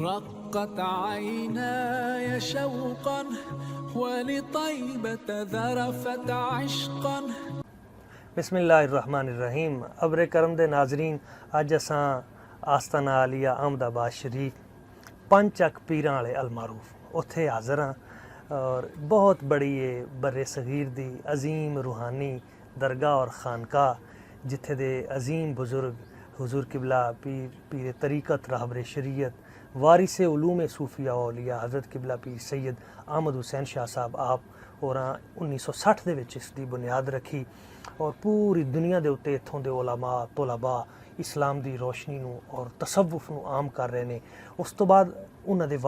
رقت عيناي شوقا ولطيبة ذرفت عشقا। बिस्मिल्लाहिर्रहमानिर्रहीम। अबर करम दे नाजरीन, अज असां आस्ताना आलिया अहमदाबाद शरीफ पंज चक पीरां वाले अलमारूफ उत्थे हाज़र हाँ और बहुत बड़ी ये बर्रे सगीर दी अजीम रूहानी दरगाह और खानका जिथे दे अजीम बुजुर्ग हुजूर किबला पीर तरीक़त रहबर शरीयत वारिस उलूम सूफिया औलिया हज़रत किबला पीर सैयद अहमद हुसैन शाह साहब आप और 1960 दे विच इसकी बुनियाद रखी और पूरी दुनिया के उत्ते इत्थों के उलमा तुलबा इस्लाम की रोशनी नूं और तसव्वुफ नूं आम कर रहे हैं। उस तो बाद उन्हां दे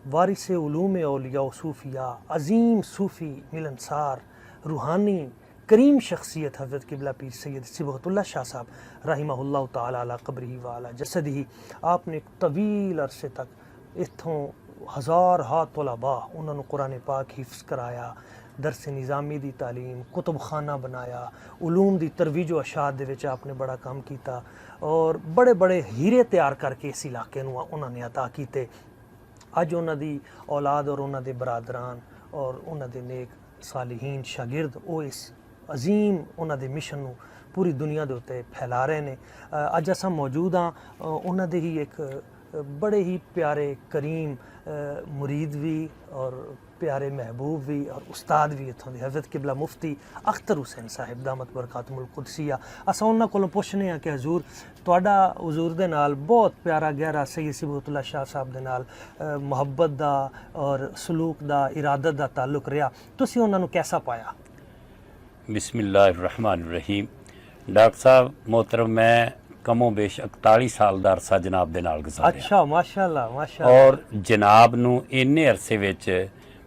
वारिस उलूम औलिया सूफिया अजीम सूफी मिलनसार रूहानी करीम शख्सियत हज़रत किबला पीर सैयद सिबगतुल्लाह शाह साहब रहिमहुल्लाह ताला अला क़ब्रिही व अला जसदिही आपने एक तवील अरसे तक इत्थों हज़ार हा तुलबा उन्होंने कुरान पाक हिफ्ज़ कराया, दरस निज़ामी दी तालीम कुतुब खाना बनाया, उलूम दी तरवीज व अशात दे विच आपने बड़ा काम किया और बड़े बड़े हीरे तैयार करके इस इलाके नूं उन्होंने अता कीते। अज उन्हां दी औलाद और उन्हां दे बरादरान और उन्हां दे नेक सालिहीन शागिर्द वो इस अजीम उन्हां दे मिशन नूं पूरी दुनिया दे उत्ते फैला रहे हैं। अज असां मौजूद हाँ उन्हां दे ही एक बड़े ही प्यारे करीम मुरीद भी और प्यारे महबूब भी और उस्ताद भी इत्थों दे हज़रत किबला मुफ्ती अख्तर हुसैन साहिब दामत बरकातुहुल कुदसिया। असां उन्हां कोलों पुछने हैं कि हजूर तुहाडा हुजूर दे नाल बहुत प्यारा गहरा सैयद सिबगतुल्लाह शाह साहब दे नाल मुहब्बत दा और सलूक दा इरादत दा ताल्लुक रहा, तुसीं उन्हां नूं कैसा पाया? बिस्मिल्लाहिर्रहमानिर्रहीम। डॉक्टर साहब मोहतरम, मैं कमो बेश 41 साल का अरसा जनाब दे नाल गुजारिया। अच्छा, माशाअल्लाह माशाअल्लाह। और जनाब नूं इन्ने अरसे विच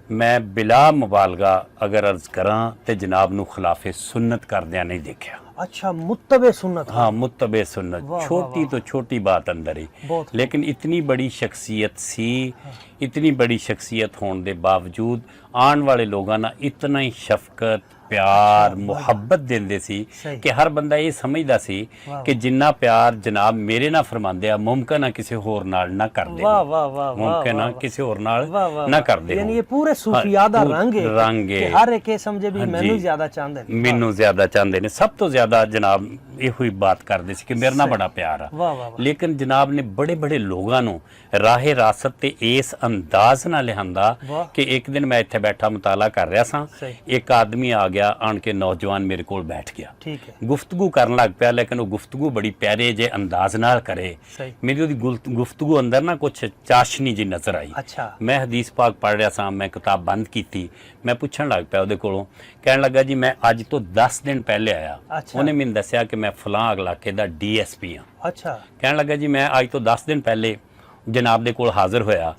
मैं बिला मुबालगा अगर अर्ज करां तो जनाब नूं खिलाफे सुन्नत करदियां नहीं देखा। अच्छा, मुत्तबे सुन्नत। हाँ, मुत्तबे सुन्नत, छोटी तो छोटी बात अंदर ही, लेकिन इतनी बड़ी शख्सियत सी, इतनी बड़ी शख्सियत होने के बावजूद आने वाले लोगों ना इतना ही शफकत प्यार मुहब्बत देंदे सी कि हर बंदा ये समझदा सी कि जिन्ना प्यार जनाब मेरे ना फरमांदे आ मुमकिन है किसी होर नाल ना कर दे, मुमकिन है किसी होर नाल ना कर दे। यानी ये पूरे सूफिया दा रंग है कि हर एक समझे भी मैनू ज्यादा चाहंदे ने, मैनू ज्यादा चाहंदे ने। सब तो ज्यादा जनाब इहो ही बात करदे सी कि मेरे ना बड़ा प्यार आ। लेकिन जनाब ने बड़े बड़े लोगों नूं राहे रासत ते इस अंदाज नाल लिहांदा कि एक दिन मैं इत्थे बैठा मुताला कर रहा सा, एक आदमी आ गया आन के नौजवान मेरे कोल बैठ गया, गुफ्तगू करन लग पिया, लेकिन वो गुफ्तगू बड़ी प्यारे जे अंदाज नाल करे। मेरी उहदी गुफ्तगू अंदर ना कुछ चाशनी जी नजर आई। मैं हदीस पाक पढ़ रहा सा, मैं किताब बंद की, मैं पूछण लग पिया उहदे कोलों, कहण लगा जी मैं अज तो 10 दिन पहले आया। उन्हें मैनूं दस्सिया कि मैं फलां इलाके दा DSP हाँ। कहण लगा जी मैं अज तो 10 दिन पहले जनाब दे कोल हाजिर होया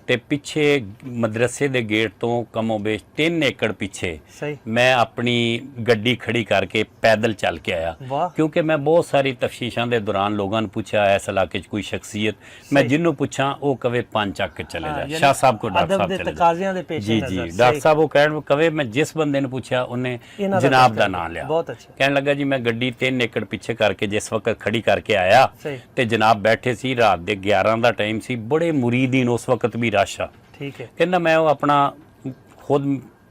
ते पिछे मदरसे दे गेट तो कमो बेश 3 एकड़ पिछे मैं अपनी गड्डी खड़ी करके पैदल चल के आया, क्योंकि मैं बहुत सारी तफ्शीशां दे दौरान लोगों ने पूछा इस इलाके च कोई शख्सियत, मैं जिन्हों पूछा वो कवे 5 चक के चले जाए, शाह साहब को डॉक्टर साहब चले जाए। जी जी, डॉक्टर साहब वो कह कवे, मैं जिस बंदे ने पूछा उन्हें जनाब का नाम लिया। कहने लगा जी मैं गड्डी 3 एकड़ पिछे करके जिस वक्त खड़ी करके आया ते जनाब बैठे सी, रात के 11 का टाइम सी, बड़े मुरीदीन उस वक्त भी रश आ। कहना मैं वो अपना खुद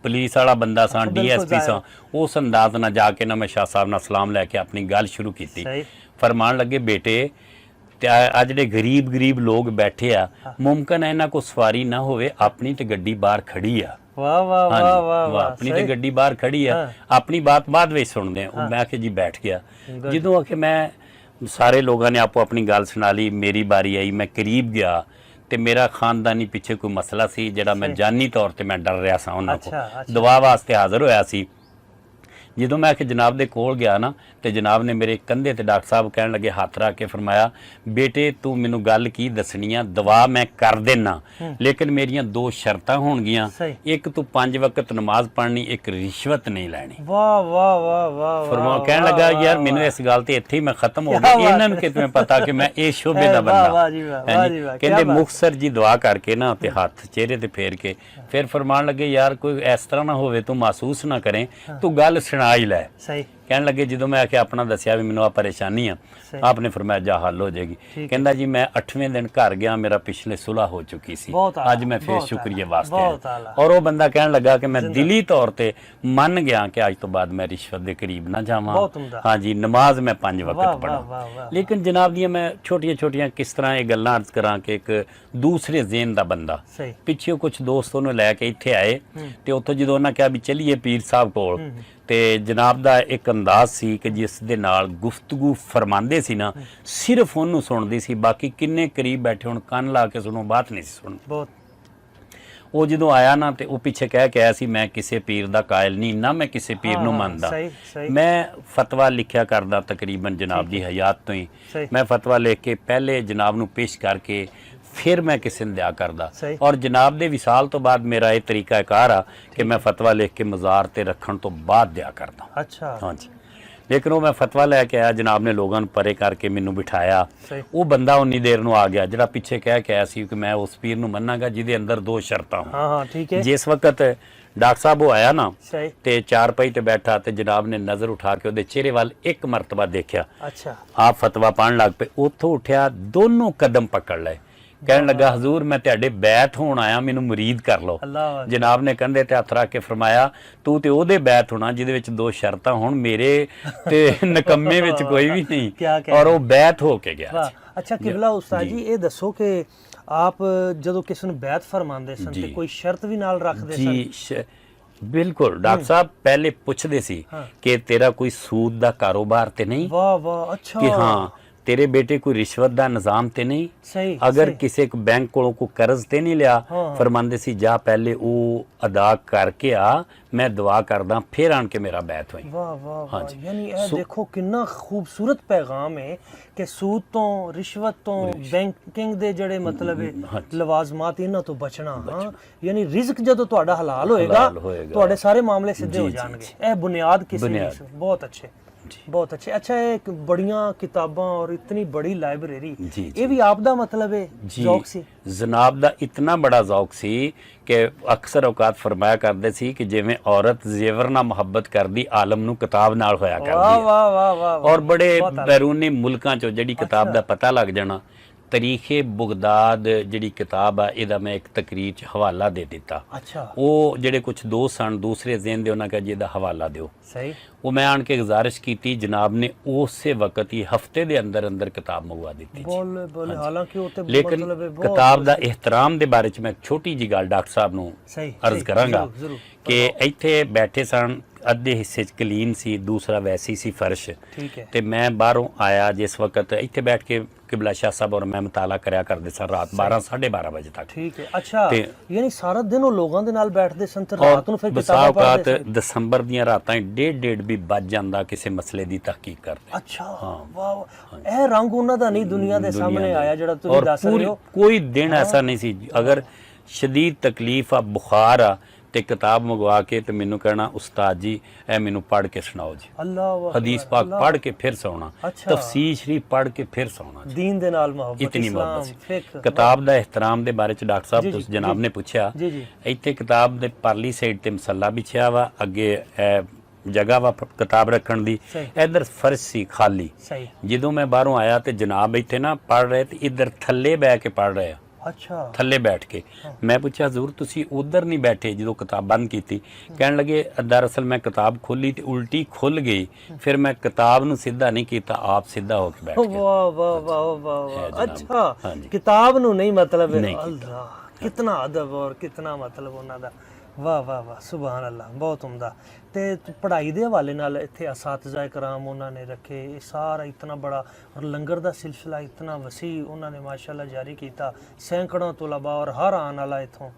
पुलिस वाला बंदा सा, DSP सा, उस अंदाज ना जाके ना मैं शाह साहब ना सलाम लैके अपनी गल शुरू की। फरमान लगे बेटे आ जिहड़े गरीब लोग बैठे आ, मुमकिन है इन्हां को सवारी ना होवे, अपनी तो गड्डी बाहर खड़ी आ। अपनी तो गड्डी बाहर खड़ी आ, अपनी बात बाद में सुनते हैं। मैं आखे जी बैठ गया। जो आखे मैं सारे लोगों ने आपको अपनी गल सुना ली, मेरी बारी आई, मैं करीब गया तो मेरा खानदानी पिछे कोई मसला सी जिहड़ा मैं जानी तौर पर मैं डर रहा सा, उन्हां को दवा वास्ते हाजिर होया सी। जो मैं आके जनाब दे कोल गया ना तो जनाब ने मेरे कंधे ते डॉक्टर साहब कहन लगे हाथ रख के फरमाया बेटे तू मैनू गल की दसनी आ, दवा मैं कर देना लेकिन मेरियां 2 शर्तां होणगियां, एक तू 5 वक्त नमाज पढ़नी, एक रिश्वत नहीं लैनी। वाह वाह वाह वाह। फरमा कहन लगा यार मैनू इस गल ते इत्थे ही मैं खत्म हो गया, इन्हां नूं कितने पता कि मैं इस शोबे दा बंदा। कहंदे मुखसर जी दुआ करके ना ते हाथ चेहरे ते फेर के फिर फरमान लगे यार कोई इस तरह ना होवे, तू महसूस ना करें, तू गल सुना ही लै। ਕਹਿਣ ਲੱਗੇ ਜਦੋਂ ਮੈਂ ਆਖਿਆ ਆਪਣਾ ਦੱਸਿਆ ਵੀ ਮੈਨੂੰ ਆ ਪਰੇਸ਼ਾਨੀ ਆ, ਆਪਨੇ ਫਰਮਾਇਆ ਜਾ ਹੱਲ ਹੋ ਜਾਏਗੀ। ਕਹਿੰਦਾ ਜੀ ਮੈਂ 8ਵੇਂ ਦਿਨ ਘਰ ਗਿਆ, ਮੇਰਾ ਪਿਛਲੇ ਸੁਲ੍ਹਾ ਹੋ ਚੁੱਕੀ ਸੀ, ਅੱਜ ਮੈਂ ਫੇਰ ਸ਼ੁਕਰੀਏ ਵਾਸਤੇ ਆਇਆ। ਔਰ ਉਹ ਬੰਦਾ ਕਹਿਣ ਲੱਗਾ ਕਿ ਮੈਂ ਦਿਲੀ ਤੌਰ ਤੇ ਮੰਨ ਗਿਆ ਕਿ ਅੱਜ ਤੋਂ ਬਾਅਦ ਮੈਂ ਰਿਸ਼ਵਤ ਦੇ ਕਰੀਬ ਨਾ ਜਾਵਾਂ, ਹਾਂਜੀ ਨਮਾਜ਼ ਮੈਂ 5 ਵਕਤ ਪੜਾਂ। ਲੇਕਿਨ ਜਨਾਬ ਦੀਆਂ ਮੈਂ ਛੋਟੀਆਂ ਕਿਸ ਤਰ੍ਹਾਂ ਇਹ ਗੱਲਾਂ ਅਰਜ਼ ਕਰਾਂ ਕਿ ਇੱਕ ਦੂਸਰੇ ਜ਼ੇਨ ਦਾ ਬੰਦਾ ਪਿੱਛੇ ਕੁਝ ਦੋਸਤ ਉਹਨੂੰ ਲੈ ਕੇ ਇੱਥੇ ਆਏ ਤੇ ਉੱਥੋਂ ਜਦੋਂ ਉਹਨਾਂ ਕਿਹਾ ਵੀ ਚੱਲੀਏ ਪੀਰ ਸਾਹਿਬ ਕੋਲ, ਤੇ ਜਨਾਬ ਦਾ ਇੱਕ ਅੰਦਾਜ਼ ਸੀ ਕਿ ਜਿਸ ਦੇ ਨਾਲ ਗੁਫ਼ਤਗੂ ਫਰਮਾਉਂਦੇ ਸੀ ਨਾ ਸਿਰਫ ਉਹਨੂੰ ਸੁਣਦੀ ਸੀ, ਬਾਕੀ ਕਿੰਨੇ ਕਰੀਬ ਬੈਠੇ ਹੁਣ ਕੰਨ ਲਾ ਕੇ ਸੁਣੋ ਬਾਤ ਨਹੀਂ ਸੀ ਸੁਣਦੀ। ਉਹ ਜਦੋਂ ਆਇਆ ਨਾ ਤੇ ਉਹ ਪਿੱਛੇ ਕਹਿ ਕੇ ਆਇਆ ਸੀ ਮੈਂ ਕਿਸੇ ਪੀਰ ਦਾ ਕਾਇਲ ਨਹੀਂ, ਨਾ ਮੈਂ ਕਿਸੇ ਪੀਰ ਨੂੰ ਮੰਨਦਾ, ਮੈਂ ਫਤਵਾ ਲਿਖਿਆ ਕਰਦਾ ਤਕਰੀਬਨ ਜਨਾਬ ਦੀ ਹਯਾਤ ਤੋਂ ਹੀ। ਮੈਂ ਫਤਵਾ ਲਿਖ ਕੇ ਪਹਿਲੇ ਜਨਾਬ ਨੂੰ ਪੇਸ਼ ਕਰਕੇ ਫਿਰ ਮੈਂ ਕਿਸੇ ਨੂੰ ਦਿਆ ਕਰਦਾ, ਔਰ ਜਨਾਬ ਦੇ ਵਿਸਾਲ ਤੋਂ ਬਾਅਦ ਮੇਰਾ ਇਹ ਤਰੀਕਾ ਕਾਰ ਆ ਕਿ ਮੈਂ ਫਤਵਾ ਲਿਖ ਕੇ ਮਜ਼ਾਰ ਤੇ ਰੱਖਣ ਤੋਂ ਬਾਅਦ ਦਿਆ ਕਰਦਾ। ਅੱਛਾ, ਹਾਂਜੀ। ਲੇਕਿਨ ਉਹ ਮੈਂ ਫਤਵਾ ਲੈ ਕੇ ਆਇਆ, ਜਨਾਬ ਨੇ ਲੋਕਾਂ ਨੂੰ ਪਰੇ ਕਰਕੇ ਮੈਨੂੰ ਬਿਠਾਇਆ। ਉਹ ਬੰਦਾ ਉਨੀ ਦੇਰ ਨੂੰ ਆ ਗਿਆ ਜਿਹੜਾ ਪਿੱਛੇ ਕਹਿ ਕੇ ਆਇਆ ਸੀ ਕਿ ਮੈਂ ਉਸ ਪੀਰ ਨੂੰ ਮੰਨਾਂਗਾ ਜਿਹਦੇ ਅੰਦਰ 2 ਸ਼ਰਤਾਂ ਹੋਣ। ਜਿਸ ਵਕਤ ਡਾਕਟਰ ਸਾਹਿਬ ਉਹ ਆਇਆ ਨਾ ਤੇ ਚਾਰਪਾਈ ਤੇ ਬੈਠਾ ਤੇ ਜਨਾਬ ਨੇ ਨਜ਼ਰ ਉਠਾ ਕੇ ਉਹਦੇ ਚਿਹਰੇ ਵੱਲ ਇੱਕ ਮਰਤਬਾ ਦੇਖਿਆ। ਅੱਛਾ, ਆਪ ਫਤਵਾ ਪਾਣ ਲੱਗ ਪਏ। ਉੱਥੋਂ ਉੱਠਿਆ, ਦੋਨੋਂ ਕਦਮ ਪਕੜ ਲਏ, ਕਹਿਣ ਲੱਗਾ ਹਜ਼ੂਰ ਮੈਂ ਤੁਹਾਡੇ ਬੈਤ ਹੋਣ ਆਇਆ, ਮੈਨੂੰ ਮੁਰੀਦ ਕਰ ਲਓ। ਜਨਾਬ ਨੇ ਕੰਧੇ ਤੇ ਹੱਥ ਰੱਖ ਕੇ ਫਰਮਾਇਆ ਤੂੰ ਤੇ ਉਹਦੇ ਬੈਤ ਹੋਣਾ ਜਿਹਦੇ ਵਿੱਚ 2 ਸ਼ਰਤਾਂ ਹੋਣ, ਮੇਰੇ ਤੇ ਨਕੰਮੇ ਵਿੱਚ ਕੋਈ ਵੀ ਨਹੀਂ। ਔਰ ਉਹ ਬੈਤ ਹੋ ਕੇ ਗਿਆ। ਅੱਛਾ ਕਿਬਲਾ ਉਸਤਾਦ ਜੀ ਇਹ ਦੱਸੋ ਕਿ ਆਪ ਜਦੋਂ ਕਿਸੇ ਨੂੰ ਬੈਤ ਫਰਮਾਉਂਦੇ ਸਨ ਤੇ ਕੋਈ ਸ਼ਰਤ ਵੀ ਨਾਲ ਰੱਖਦੇ ਸਨ? ਜੀ ਬਿਲਕੁਲ। ਡਾਕਟਰ ਸਾਹਿਬ ਪਹਿਲੇ ਪੁੱਛਦੇ ਸੀ ਕਿ ਤੇਰਾ ਕੋਈ ਸੂਦ ਦਾ ਕਾਰੋਬਾਰ ਤੇ ਨਹੀਂ? ਵਾਹ ਵਾਹ, ਅੱਛਾ। ਕਿ ਹਾਂ तेरे बेटे कोई रिश्वत दा निजाम ते नहीं? सही, अगर सही। किसी को बैंक को कर्ज ते नहीं लिया? फरमांदे सी जा पहले वो अदा करके आ, मैं दुआ करदा फिर आन के मेरा बैत होई। वाह वाह वाह, यानी ये देखो कितना खूबसूरत पैगाम है कि सूद तो रिश्वत तो बैंकिंग दे जड़े मतलब लवाजमात इन्हां तो बचना। हां, यानी रिज़्क जदों तुहाडा हलाल होएगा तुहाडे सारे मामले सीधे हो जाणगे। ए बुनियाद किसी बहुत अच्छे, बहुत अच्छे। अच्छा एक बड़ियां किताबां और इतनी बड़ी लाइब्रेरी, ये भी आप दा मतलब है ज़ौक सी? जनाब दा इतना बड़ा ज़ौक सी कि अक्सर औकात फरमाया करदे सी कि जिवें औरत जेवर नाल मुहब्बत करदी आलम नूं किताब नाल होया करदी। और बड़े बैरूनी मुल्कां चों जिहड़ी किताब दा पता लग जाना। तरीखे बुगदाद जिहड़ी किताब आ इहदा मैं एक तकरीर च हवाला दे दिता। अच्छा, वो जिहड़े कुछ दोस्त सन दूसरे ज़हन दे उन्हां कहा जी इहदा हवाला दिओ। सही, वो मैं आन के गुजारिश की, जनाब ने उस वक्त ही हफ्ते दे अंदर अंदर किताब मंगवा दी। लेकिन किताब दा एहतराम दे बारे च मैं एक छोटी जी गल डॉक्टर साहब नूं अर्ज करांगा कि इत्थे बैठे सन, अद्धे हिस्से च कलीन सी, दूसरा वैसी सी फर्श। ते मैं बाहरों आया जिस वक्त इत्थे बैठ के किबला शाह साहब और मैं मुताला करया करदे सन रात 12-12:30 बजे तक। ठीक है, अच्छा, यानी सारा दिन वो लोगों दे नाल बैठदे सन ते रात नूं फिर किताबां पढ़दे सन। दिसंबर दियां रातां 1:30 भी बज जांदा किसी मसले दी तहकीक करदे। अच्छा, वाह, ए रंग उन्हां दा नहीं दुनिया दे सामने आया जेड़ा तुसीं दस रहे हो। कोई दिन ऐसा नहीं सी अगर शदीद तकलीफ आ, बुखार आ ते किताब मंगवा के ते मैनू कहना उस्ताद जी ए मैनू पढ़ के सुनाओ जी। अल्लाह, हदीस पाक पढ़ के फिर सोना। अच्छा, तफसीर शरीफ पढ़ के फिर सोना। दीन दे नाल मोहब्बत, इतनी मोहब्बत। किताब दा एहतराम दे बारे च डॉक्टर साहब तुस जनाब ने पूछा, इत्थे किताब दे परली साइड ते मसला बिछया वा, अगे जगह वा किताब रखण दी, इधर फर्श सी खाली। जदों मैं बाहरों आया ते जनाब इत्थे ना पढ़ रहे ते इधर थल्ले बैठ के पढ़ रहे। अच्छा, थल्ले बैठ के। मैं पूछा हजूर तुसी उधर नहीं बैठे जो किताब बंद की थी? कहने लगे दरअसल मैं किताब खोली तो उल्टी खुल गई, फिर मैं किताब नूं सीधा नहीं किया, आप सीधा होके बैठ गए। वाह वाह वाह वाह, अच्छा, किताब नूं नहीं मतलब है। अल्लाह, कितना अदब और कितना मतलब उन्हां दा। वाह वाह वाह, सुभान अल्लाह, बहुत उम्दा। ते पढ़ाई दे हवाले नाल इत्थे असातिज़ा कराम उन्होंने रखे, सारा इतना बड़ा और लंगर दा सिलसिला इतना वसी उन्होंने माशाअल्लाह जारी किया, सैकड़ों तलबा और हर आने वाला इत्थों।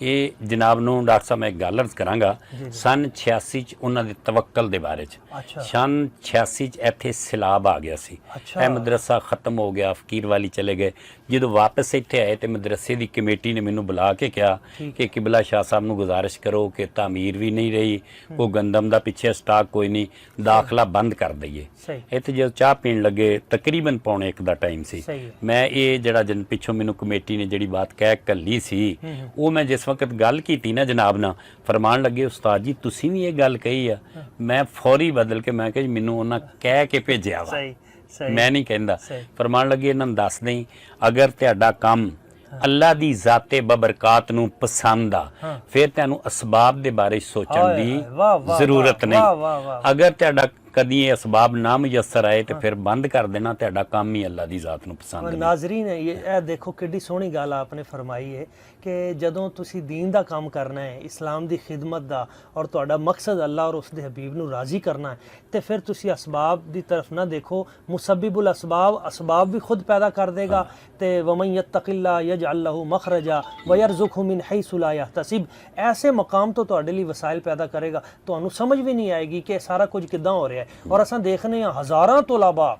ये जनाब नूं डॉक्टर साहब मैं एक गल अर्ज करांगा, सन 86 च उन्हां दे तवक्कल दे बारे च। अच्छा, सन 86 च इत्थे सैलाब आ गया सी। अच्छा, ए मदरसा खत्म हो गया, फकीर वाली चले गए। ਜਦੋਂ वापस ਇੱਥੇ ਆਏ ਤੇ ਮਦਰਸੇ ਦੀ ਕਮੇਟੀ ਨੇ ਮੈਨੂੰ ਬੁਲਾ ਕੇ ਕਿਹਾ ਕਿ ਕਿਬਲਾ ਸ਼ਾਹ ਸਾਹਿਬ ਨੂੰ ਗੁਜ਼ਾਰਿਸ਼ ਕਰੋ ਕਿ ਤਾਮੀਰ ਵੀ ਨਹੀਂ ਰਹੀ, ਉਹ ਗੰਦਮ ਦਾ ਪਿੱਛੇ ਸਟਾਕ ਕੋਈ ਨਹੀਂ, ਦਾਖਲਾ ਬੰਦ ਕਰ ਦਈਏ। ਇੱਥੇ ਜਦੋਂ ਚਾਹ ਪੀਣ ਲੱਗੇ ਤਕਰੀਬਨ 1:45 ਦਾ ਟਾਈਮ ਸੀ, ਮੈਂ ਇਹ ਜਿਹੜਾ ਜਨ ਪਿੱਛੋਂ ਮੈਨੂੰ ਕਮੇਟੀ ਨੇ ਜਿਹੜੀ ਬਾਤ ਕਹਿ ਕੱਲੀ ਸੀ ਉਹ ਮੈਂ ਜਿਸ ਜਿਸ ਵਕਤ ਗੱਲ ਕੀਤੀ ਨਾ ਜਨਾਬ ਨਾਲ, ਫਰਮਾਨ ਲੱਗੇ ਉਸਤਾਦ ਜੀ ਤੁਸੀਂ ਵੀ ਇਹ ਗੱਲ ਕਹੀ ਆ, ਮੈਂ ਫੌਰੀ ਬਦਲ ਕੇ ਮੈਂ ਕਿਹਾ ਜੀ ਮੈਨੂੰ ਉਹਨਾਂ ਕਹਿ ਕੇ ਭੇਜਿਆ ਵਾ, ਮੈਂ ਨਹੀਂ ਕਹਿੰਦਾ। ਫਰਮਾਨ ਲੱਗੇ ਇਹਨਾਂ ਨੂੰ ਦੱਸ ਦੇਈ, ਅਗਰ ਤੁਹਾਡਾ ਕੰਮ ਅੱਲਾ ਦੀ ਜ਼ਾਤੇ ਬਬਰਕਾਤ ਨੂੰ ਪਸੰਦ ਆ ਫਿਰ ਤੁਹਾਨੂੰ ਅਸਬਾਬ ਦੇ ਬਾਰੇ ਸੋਚਣ ਦੀ ਜ਼ਰੂਰਤ ਨਹੀਂ। ਅਗਰ ਤੁਹਾਡਾ ਕਦੀ ਇਹ ਅਸਬਾਬ ਨਾ ਮੁਯੱਸਰ ਆਏ ਤੇ ਫਿਰ ਬੰਦ ਕਰ ਦੇਣਾ, ਤੁਹਾਡਾ ਕੰਮ ਹੀ ਅੱਲਾ ਦੀ ਜ਼ਾਤ ਨੂੰ ਪਸੰਦ ਨਹੀਂ। ਨਾਜ਼ਰੀਨ ਇਹ ਦੇਖੋ ਕਿੱਡੀ ਸੋਹਣੀ ਗੱਲ ਆਪਨੇ ਫਰਮਾਈ ਹੈ ਕਿ ਜਦੋਂ ਤੁਸੀਂ ਦੀਨ ਦਾ ਕੰਮ ਕਰਨਾ ਹੈ, ਇਸਲਾਮ ਦੀ ਖਿਦਮਤ ਦਾ, ਔਰ ਤੁਹਾਡਾ ਮਕਸਦ ਅੱਲਾ ਔਰ ਉਸ ਦੇ ਹਬੀਬ ਨੂੰ ਰਾਜ਼ੀ ਕਰਨਾ ਹੈ, ਤੇ ਫਿਰ ਤੁਸੀਂ ਅਸਬਾਬ ਦੀ ਤਰਫ ਨਾ ਦੇਖੋ। ਮੁਸੱਬਿਬੁਲ ਅਸਬਾਬ ਵੀ ਖੁਦ ਪੈਦਾ ਕਰ ਦੇਗਾ, ਤੇ ਵਮਨ ਯਤਕਿल्ला यजअल लहू मखरजा वयरज़ुक़हु मिन हैसु ला यहतसिब, ऐसे मकाम तो ਤੁਹਾਡੇ ਲਈ ਵਸਾਇਲ ਪੈਦਾ ਕਰੇਗਾ, ਤੁਹਾਨੂੰ ਸਮਝ ਵੀ ਨਹੀਂ ਆਏਗੀ ਕਿ ਸਾਰਾ ਕੁਝ ਕਿੱਦਾਂ ਹੋ ਰਿਹਾ ਹੈ। ਔਰ ਅਸਾਂ ਦੇਖਨੇ ਆ ਹਜ਼ਾਰਾਂ ਤੁਲਬਾ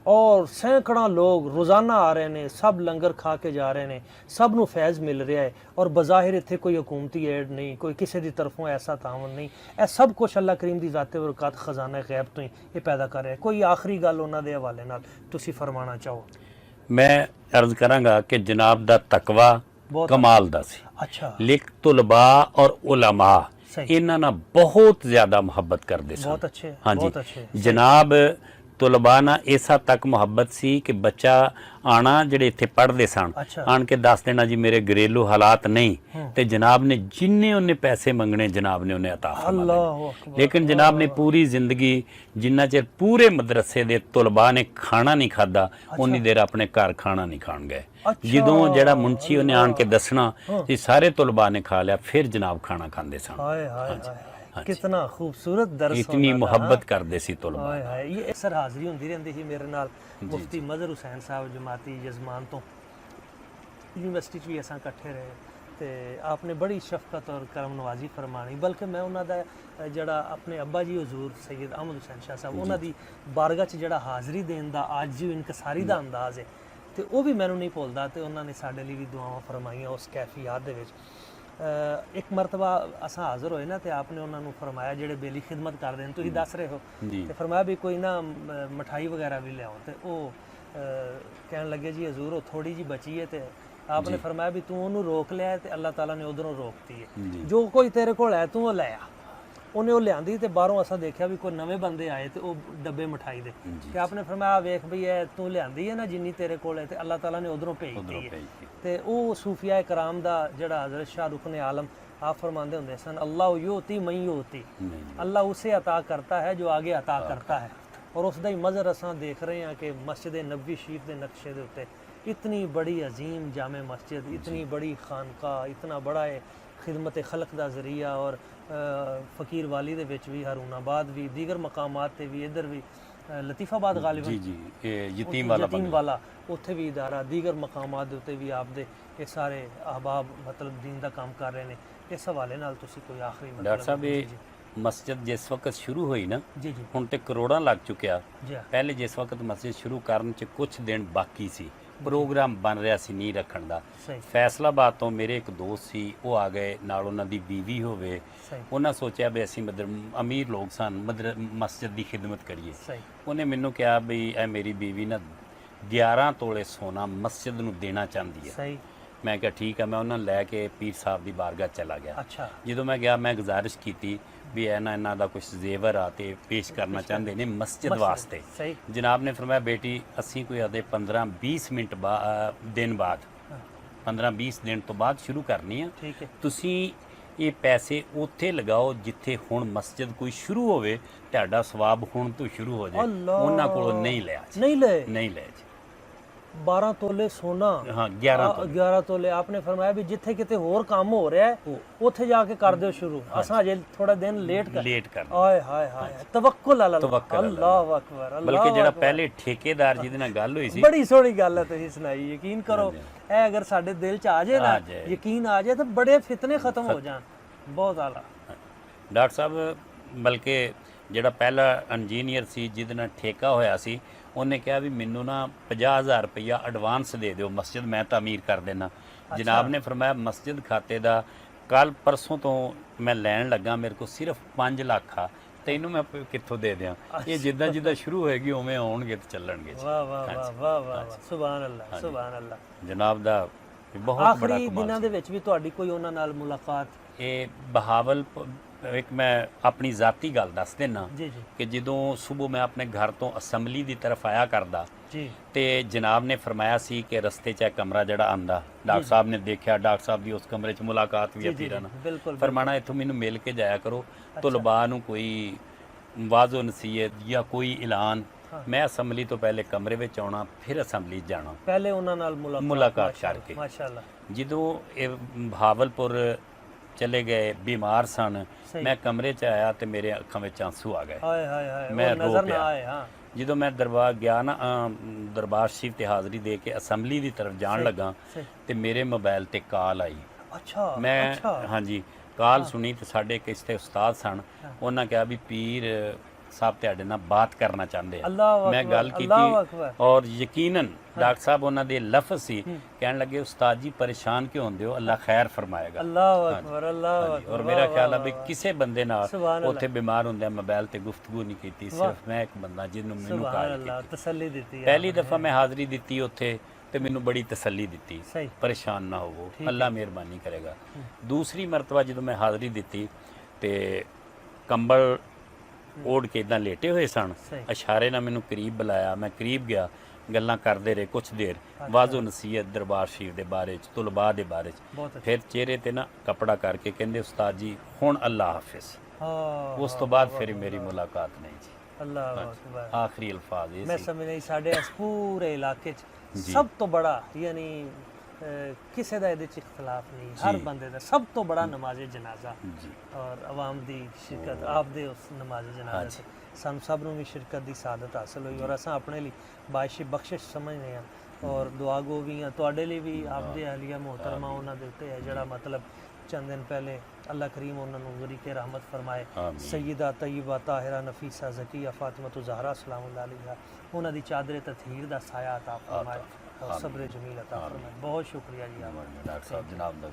और सैकड़ा लोग रोज़ाना आ रहे हैं, सब लंगर खा के जा रहे हैं, सब नू फैज़ मिल रहा है, और बज़ाहिर इत्थे कोई हुकूमती एड नहीं, कोई किसी की तरफों ऐसा तावन नहीं, यह सब कुछ अल्लाह करीम की ज़ाते बरकत खजाना गैब तो ही ये पैदा कर रहा है। कोई आखिरी गल उन्हां दे हवाले नाल तुसी फरमाना चाहो? मैं अर्ज करांगा कि जनाब दा तकवा कमाल दा सी। अच्छा। लेकिन तुलबा और उलमा इन्हां नाल बहुत ज़्यादा मुहब्बत करदे सन। बहुत अच्छे। हाँ जी, बहुत अच्छे। जनाब तुलबा ना इस हद तक मुहब्बत सी कि बच्चा आना ਜਿਹੜੇ ਇੱਥੇ ਪੜ੍ਹਦੇ ਸਨ ਆਣ ਕੇ ਦੱਸ ਦੇਣਾ ਜੀ ਮੇਰੇ ਘਰੇਲੂ ਹਾਲਾਤ ਨਹੀਂ ਤੇ ਜਨਾਬ ਨੇ ਜਿੰਨੇ ਉਹਨੇ ਪੈਸੇ ਮੰਗਣੇ ਜਨਾਬ ਨੇ ਉਹਨੇ عطا ਫਰਮਾਏ। ਲੇਕਿਨ ਜਨਾਬ ਨੇ ਪੂਰੀ ਜ਼ਿੰਦਗੀ ਜਿੰਨਾ ਚਿਰ ਪੂਰੇ ਮਦਰਸੇ ਦੇ ਤੁਲਬਾ ਨੇ ਖਾਣਾ ਨਹੀਂ ਖਾਦਾ ਉਨੀ ਦੇਰ ਆਪਣੇ ਘਰ ਖਾਣਾ ਨਹੀਂ ਖਾਣ ਗਏ। ਜਦੋਂ ਜਿਹੜਾ ਮੁੰਸ਼ੀ ਉਹਨੇ ਆਣ ਕੇ ਦੱਸਣਾ ਕਿ ਸਾਰੇ ਤੁਲਬਾ ਨੇ ਖਾ ਲਿਆ ਫਿਰ ਜਨਾਬ ਖਾਣਾ ਖਾਂਦੇ ਸਨ। ਹਾਏ ਹਾਏ ਹਾਏ कितना खूबसूरत दर्स, इतनी मुहब्बत करते सी तुलबा। ये अक्सर हाज़री होंदी रहंदी सी मेरे नाल। मुफ्ती मज़हर हुसैन साहब जमाती यजमान तो यूनिवर्सिटी भी असां इकट्ठे रहे ते आपने बड़ी शफकत और करम नवाजी फरमानी। बल्कि मैं उन्हां दा जिहड़ा अपने अब्बा जी हजूर सैयद अहमद हुसैन शाह साहब उन्हां दी बारगाह च जिहड़ा हाज़री देन दा आजी इनकसारी दा अंदाज़ है ते वो भी मैनूं नहीं भुलदा ते उन्हां ने साडे लई भी दुआवां फरमाईयां उस कैफियत दे विच। एक मरतबा असा हाज़र होए ना तो आपने उन्होंने फरमाया जेडे बेली खिदमत करते हैं तुसीं दस रहे हो तो फरमाया भी कोई ना मिठाई वगैरह भी लियाओ तो वो कहन लगे जी हजूर वो थोड़ी जी बची है तो आपने फरमाया भी तू उन्होंने रोक लिया है तो अल्लाह ताला ने उधरों रोकती है, जो कोई तेरे को है तू वो ले आ। उन्हें वो लियांदी ते बाहरों असा देखा भी कोई नवे बंदे आए तो वो डब्बे मिठाई दे कि आपने फरमाया वेख भी है तू लियांदी है ना जिन्नी तेरे कोल है तो अल्लाह ताला ने उधरों भेजती है। तो वो सूफिया कराम दा जड़ा हज़रत शाह रुकन आलम आप फरमाते होंगे सन अल्लाह योती मई योती, अल्लाह उसे अता करता है जो आगे अता करता है। और उसका ही मज़हर असां देख रहे हैं कि मस्जिद नबवी शरीफ के नक्शे के उत्ते इतनी बड़ी अजीम जामे मस्जिद, इतनी बड़ी खानका, इतना बड़ा है खिदमत खलक का जरिया। और फ़कीर वाली दे विच भी हरूनाबाद भी दीगर मकामात ते भी इधर भी लतीफ़ाबाद गालिबन जी जी यतीम वाला उत्थे भी इदारा दीगर मकामात दे उत्ते भी आप दे ये सारे अहबाब मतलब दीन दा काम कर रहे हैं। इस हवाले नाल तुसी कोई आखिरी मतलब डॉक्टर साहब ये मस्जिद जिस वक्त शुरू हुई ना जी जी हुण ते करोड़ां लग चुकिया। पहले जिस वक्त मस्जिद शुरू करन च कुछ दिन बाकी सी, प्रोग्राम बन रहा सी नींह रखण दा। फैसलाबाद तो मेरे एक दोस्त सी वो आ गए नाल उन्हां दी बीवी होवे, उन्हां सोचा भी असीं मतलब अमीर लोग सन मस्जिद की खिदमत करिए। उन्हें मैनूं कहा भी ए मेरी बीवी ना 11 तोले सोना मस्जिद नूं देना चाहती है। मैं कहा ठीक है, मैं उन्होंने लैके पीर साहब की बारगाह चला गया। अच्छा। जो मैं गया मैं गुजारिश की भी है ना इन्हों का कुछ जेवर आते पेश करना चाहते हैं मस्जिद वास्ते। जनाब ने फरमाया बेटी असी कोई अदे 15-20 मिनट दिन बाद 15-20 दिन तो बाद शुरू करनी है, तुसी ये पैसे उत्थे लगाओ जिथे हुण मस्जिद कोई शुरू होवे, तुहाडा सवाब हुण तो शुरू हो जाए। उन्हां कोलों नहीं लिया 12 तोले सोना। हाँ 11 तोले आपने फरमाया भी जिथे किते होर काम हो रहा है उत्थे जाके कर दो शुरू, असां अजे थोड़ा दिन लेट कर। हाय हाय हाय तवक्कुल अल्लाह अल्लाह अकबर। बल्कि जेड़ा पहले ठेकेदार जिहदे नाल गल होई सी बड़ी सोहनी गल है तुसीं सुनाई। यकीन करो ए अगर साडे दिल च आ जाए ना यकीन आ जाए तो बड़े फितने खत्म हो जान। बहुत आला डॉक्टर साहब। बल्कि ਜਿਹੜਾ ਪਹਿਲਾ ਇੰਜੀਨੀਅਰ ਸੀ ਜਿਹਦੇ ਨਾਲ ਠੇਕਾ ਹੋਇਆ ਸੀ ਉਹਨੇ ਕਿਹਾ ਵੀ ਮੈਨੂੰ ਨਾ 50,000 ਰੁਪਇਆ ਐਡਵਾਂਸ ਦੇ ਦਿਓ, ਮਸਜਿਦ ਮੈਂ ਤਾਮੀਰ ਕਰ ਦੇਣਾ। ਜਨਾਬ ਨੇ ਫਰਮਾਇਆ ਮਸਜਿਦ ਖਾਤੇ ਦਾ ਕੱਲ ਪਰਸੋਂ ਤੋਂ ਮੈਂ ਲੈਣ ਲੱਗਾ, ਮੇਰੇ ਕੋਲ ਸਿਰਫ 5 ਲੱਖ ਆ, ਤੈਨੂੰ ਮੈਂ ਕਿੱਥੋਂ ਦੇ ਦਿਆਂ। ਇਹ ਜਿੱਦਾਂ ਜਿੱਦਾਂ ਸ਼ੁਰੂ ਹੋਏਗੀ ਉਵੇਂ ਆਉਣਗੇ ਤੇ ਚੱਲਣਗੇ। ਵਾਹ ਵਾਹ ਵਾਹ ਵਾਹ ਵਾਹ ਸੁਭਾਨ ਅੱਲਾਹ ਸੁਭਾਨ ਅੱਲਾਹ। ਜਨਾਬ ਦਾ ਬਹੁਤ ਬੜਾ ਆਖਰੀ ਕਮਾਲ ਦਿਨਾਂ ਸੀ। ਦੇ ਵਿੱਚ ਵੀ ਤੁਹਾਡੀ ਕੋਈ ਉਹਨਾਂ ਨਾਲ ਮੁਲਾਕਾਤ? ਇਹ ਬਹਾਵਲ ਇੱਕ ਮੈਂ ਆਪਣੀ ਜ਼ਾਤੀ ਗੱਲ ਦੱਸ ਦੇਣਾ ਜੀ ਜੀ ਕਿ ਜਦੋਂ ਸਵੇਰ ਮੈਂ ਆਪਣੇ ਘਰ ਤੋਂ ਅਸੈਂਬਲੀ ਦੀ ਤਰਫ ਆਇਆ ਕਰਦਾ ਜੀ ਤੇ ਜਨਾਬ ਨੇ ਫਰਮਾਇਆ ਸੀ ਕਿ ਰਸਤੇ 'ਚ ਇਹ ਕਮਰਾ ਜਿਹੜਾ ਆਂਦਾ, ਡਾਕਟਰ ਸਾਹਿਬ ਨੇ ਦੇਖਿਆ, ਡਾਕਟਰ ਸਾਹਿਬ ਦੀ ਉਸ ਕਮਰੇ 'ਚ ਮੁਲਾਕਾਤ ਵੀ ਅਖੀਰਾਂ ਨਾਲ ਬਿਲਕੁਲ ਫਰਮਾਣਾ ਇੱਥੋਂ ਮੈਨੂੰ ਮਿਲ ਕੇ ਜਾਇਆ ਕਰੋ, ਤੁਲਬਾ ਨੂੰ ਕੋਈ ਵਾਜ਼ੋ ਨਸੀਹਤ ਜਾਂ ਕੋਈ ਐਲਾਨ, ਮੈਂ ਅਸੈਂਬਲੀ ਤੋਂ ਪਹਿਲੇ ਕਮਰੇ ਵਿੱਚ ਆਉਣਾ, ਫਿਰ ਅਸੈਂਬਲੀ ਜਾਣਾ, ਪਹਿਲੇ ਉਹਨਾਂ ਨਾਲ ਮੁਲਾਕਾਤ ਕਰਕੇ। ਮਾਸ਼ਾਅੱਲਾ। ਜਦੋਂ ਇਹ ਬਹਾਵਲਪੁਰ ਚਲੇ ਗਏ, ਬਿਮਾਰ ਸਨ, ਮੈਂ ਕਮਰੇ 'ਚ ਆਇਆ ਤੇ ਮੇਰੇ ਅੱਖਾਂ ਵਿੱਚ ਆਂਸੂ ਆ ਗਏ, ਹਾਏ ਹਾਏ ਹਾਏ, ਮੈਂ ਉਹ ਨਜ਼ਰ ਰੋ ਨਾ ਪਿਆ। ਆਏ। ਹਾਂ ਜਦੋਂ ਮੈਂ ਦਰਬਾਰ ਗਿਆ ਨਾ ਦਰਬਾਰ ਸ਼ਰੀਫ ਤੇ ਹਾਜ਼ਰੀ ਦੇ ਕੇ ਅਸੈਂਬਲੀ ਦੀ ਤਰਫ ਜਾਣ ਲੱਗਾ ਤੇ ਮੇਰੇ ਮੋਬਾਈਲ ਤੇ ਕਾਲ ਆਈ। ਅੱਛਾ ਮੈਂ ਹਾਂਜੀ ਕਾਲ ਸੁਣੀ ਤੇ ਸਾਡੇ ਇੱਕ ਇਸਤੇ ਉਸਤਾਦ ਸਨ, ਉਹਨਾਂ ਕਿਹਾ ਵੀ ਪੀਰ ਸਾਹਿਬ ਤੁਹਾਡੇ ਨਾਲ ਬਾਤ ਕਰਨਾ ਚਾਹੁੰਦੇ ਆ। ਮੈਂ ਗੱਲ ਕੀਤੀ ਔਰ ਯਕੀਨਨ ਡਾਕਟਰ ਸਾਹਿਬ ਉਹਨਾਂ ਦੇ ਲਫ਼ਜ਼ ਸੀ, ਕਹਿਣ ਲੱਗੇ ਉਸਤਾਦ ਜੀ ਪਰੇਸ਼ਾਨ ਕਿਉਂ ਹੁੰਦੇ ਹੋ, ਅੱਲਾਹ ਖੈਰ ਫਰਮਾਏਗਾ। ਅੱਲਾਹੁ ਅਕਬਰ, ਅੱਲਾਹੁ ਅਕਬਰ। ਔਰ ਮੇਰਾ ਖਿਆਲ ਹੈ ਵੀ ਕਿਸੇ ਬੰਦੇ ਨਾਲ ਉੱਥੇ ਬਿਮਾਰ ਹੁੰਦਿਆਂ ਮੋਬਾਈਲ ਤੇ ਗੁਫ਼ਤਗੂ ਨਹੀਂ ਕੀਤੀ, ਸਿਰਫ ਮੈਂ ਇੱਕ ਬੰਦਾ ਜਿਹਨੂੰ ਮੈਨੂੰ ਕਾਲ ਕੀਤੀ, ਤਸੱਲੀ ਦਿੱਤੀ। ਪਹਿਲੀ ਦਫਾ ਮੈਂ ਹਾਜ਼ਰੀ ਦਿੱਤੀ ਉੱਥੇ ਤੇ ਮੈਨੂੰ ਬੜੀ ਤਸੱਲੀ ਦਿੱਤੀ, ਸਹੀ, ਪਰੇਸ਼ਾਨ ਨਾ ਹੋਵੋ, ਅੱਲਾਹ ਮਿਹਰਬਾਨੀ ਕਰੇਗਾ। ਦੂਸਰੀ ਮਰਤਬਾ ਜਦੋਂ ਮੈਂ ਹਾਜ਼ਰੀ ਦਿੱਤੀ ਤੇ ਕੰਬਲ ਓੜ ਕੇ ਇਦਾਂ ਲੇਟੇ ਹੋਏ ਸਨ, ਇਸ਼ਾਰੇ ਨਾਲ ਮੈਨੂੰ ਕਰੀਬ ਬੁਲਾਇਆ, ਮੈਂ ਕਰੀਬ ਗਿਆ, ਗੱਲਾਂ ਕਰਦੇ ਰਹੇ ਕੁਛ ਦੇਰ, ਵਾਜ਼ੋ ਨਸੀਹਤ ਦਰਬਾਰ ਸ਼ਰੀਫ ਦੇ ਬਾਰੇ ਚ, ਤੁਲਬਾ ਦੇ ਬਾਰੇ ਚ, ਫਿਰ ਚਿਹਰੇ ਤੇ ਨਾ ਕਪੜਾ ਕਰਕੇ ਕਹਿੰਦੇ ਉਸਤਾਦ ਜੀ ਹੁਣ ਅੱਲਾਹ ਹਾਫਿਜ਼। ਉਸ ਤੋਂ ਬਾਅਦ ਫਿਰ ਮੇਰੀ ਮੁਲਾਕਾਤ ਨਹੀਂ ਜੀ। ਅੱਲਾਹੁ ਅਕਬਰ। ਆਖਰੀ ਅਲਫਾਜ਼ ਇਹ ਮੈਂ ਸੀ। ਸਮਝ ਨਹੀਂ, ਸਾਡੇ ਇਸ ਪੂਰੇ ਇਲਾਕੇ 'ਚ ਸਭ ਤੋਂ ਬੜਾ, ਯਾਨੀ ਕਿਸੇ ਦਾ ਇਹਦੇ 'ਚ ਇਖਤਲਾਫ ਨਹੀਂ, ਹਰ ਬੰਦੇ ਦਾ ਸਭ ਤੋਂ ਬੜਾ ਨਮਾਜ਼ ਜਨਾਜ਼ਾ ਜੀ ਔਰ ਆਵਾਮ ਦੀ ਸ਼ਿਰਕਤ, ਆਪ ਦੇ ਉਸ ਨਮਾਜ਼ ਜਨਾਜ਼ਾ 'ਚ ਸਾਨੂੰ ਸਭ ਨੂੰ ਵੀ ਸ਼ਿਰਕਤ ਦੀ ਸਾਦਤ ਹਾਸਲ ਹੋਈ ਔਰ ਅਸਾਂ ਆਪਣੇ ਲਈ ਬਾਇਸ਼ ਬਖਸ਼ਿਸ਼ ਸਮਝਦੇ ਹਾਂ ਔਰ ਦੁਆ ਗੋ ਵੀ ਹਾਂ ਤੁਹਾਡੇ ਲਈ ਵੀ। ਆਪ ਦੇ ਅਹਲੀਆ ਮੁਹਤਰਮਾ ਉਹਨਾਂ ਦੇ ਉੱਤੇ ਹੈ ਜਿਹੜਾ ਮਤਲਬ ਚੰਦ ਦਿਨ ਪਹਿਲੇ ਅੱਲਾਹ ਕਰੀਮ ਉਹਨਾਂ ਨੂੰ ਗਰੀਕੇ ਰਹਿਮਤ ਫਰਮਾਏ, ਸੈਯਦਾ ਤੈਯਬਾ ਤਾਹਿਰਾ ਨਫੀਸਾ ਜ਼ਕੀਆ ਫਾਤਿਮਾ ਜ਼ਹਰਾ ਸਲਾਮ ਅਲੈਹਾ, ਉਹਨਾਂ ਦੀ ਚਾਦਰੇ ਤਤਹੀਰ ਦਾ ਸਾਇਆ عطا ਫਰਮਾਏ ਔਰ ਸਬਰ ਜਮੀਲ عطا ਫਰਮਾਏ। ਬਹੁਤ ਸ਼ੁਕਰੀਆ ਜੀ ਡਾਕਟਰ ਸਾਹਿਬ ਜਨਾਬ ਦਾ।